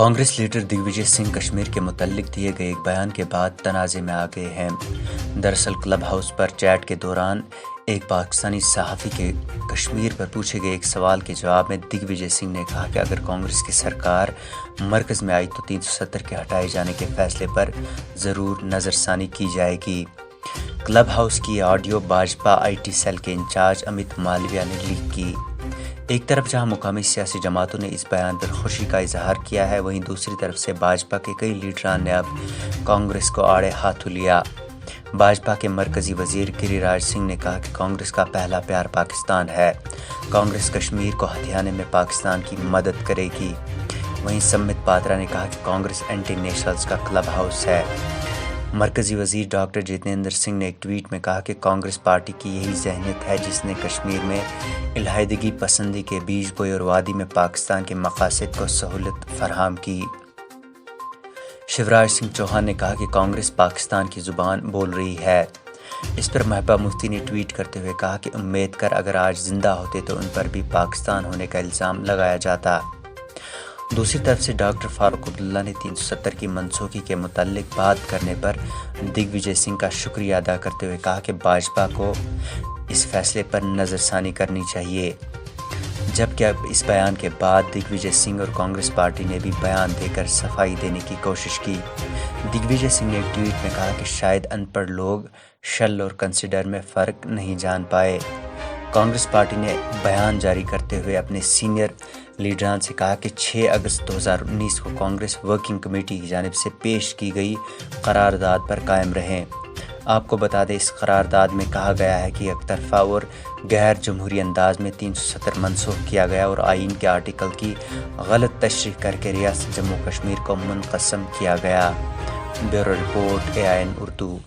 Congress leader دگ وجے سنگھ کشمیر کے متعلق دیے گئے ایک بیان کے بعد تنازع میں آ گئے ہیں۔ دراصل کلب ہاؤس پر چیٹ کے دوران ایک پاکستانی صحافی کے کشمیر پر پوچھے گئے ایک سوال کے جواب میں دگ وجے سنگھ نے کہا کہ اگر کانگریس کی سرکار مرکز میں آئی تو 370 کے ہٹائے جانے کے فیصلے پر ضرور نظر ثانی کی جائے گی۔ کلب ہاؤس کی audio Bhajpa I T cell کے انچارج امت مالویہ نے لیک کی۔ ایک طرف جہاں مقامی سیاسی جماعتوں نے اس بیان پر خوشی کا اظہار کیا ہے، وہیں دوسری طرف سے بھاجپا کے کئی لیڈران نے اب کانگریس کو آڑے ہاتھوں لیا۔ بھاجپا کے مرکزی وزیر گری راج سنگھ نے کہا کہ کانگریس کا پہلا پیار پاکستان ہے، کانگریس کشمیر کو ہتھیانے میں پاکستان کی مدد کرے گی۔ وہیں سمت پاترا نے کہا کہ کانگریس اینٹی نیشنلز کا کلب ہاؤس ہے۔ مرکزی وزیر ڈاکٹر جتیندر سنگھ نے ایک ٹویٹ میں کہا کہ کانگریس پارٹی کی یہی ذہنیت ہے جس نے کشمیر میں علیحدگی پسندی کے بیج بوئے اور وادی میں پاکستان کے مقاصد کو سہولت فراہم کی۔ شیوراج سنگھ چوہان نے کہا کہ کانگریس پاکستان کی زبان بول رہی ہے۔ اس پر محبوبہ مفتی نے ٹویٹ کرتے ہوئے کہا کہ امید کر اگر آج زندہ ہوتے تو ان پر بھی پاکستان ہونے کا الزام لگایا جاتا۔ دوسری طرف سے ڈاکٹر فاروق عبداللہ نے 370 کی منسوخی کے متعلق بات کرنے پر دگ وجے سنگھ کا شکریہ ادا کرتے ہوئے کہا کہ بھاجپا کو اس فیصلے پر نظر ثانی کرنی چاہیے، جبکہ اب اس بیان کے بعد دگ وجے سنگھ اور کانگریس پارٹی نے بھی بیان دے کر صفائی دینے کی کوشش کی۔ دگ وجے سنگھ نے ایک ٹویٹ میں کہا کہ شاید ان پڑھ لوگ شل اور کنسیڈر میں فرق نہیں جان پائے۔ کانگریس پارٹی نے بیان جاری کرتے ہوئے اپنے سینئر لیڈران سے کہا کہ 6 اگست 2019 کو کانگریس ورکنگ کمیٹی کی جانب سے پیش کی گئی قرارداد پر قائم رہیں۔ آپ کو بتا دیں اس قرارداد میں کہا گیا ہے کہ یک طرفہ اور غیر جمہوری انداز میں 370 منسوخ کیا گیا اور آئین کے آرٹیکل کی غلط تشریح کر کے ریاست جموں کشمیر کو منقسم کیا گیا۔ Bureau report AIN Urdu.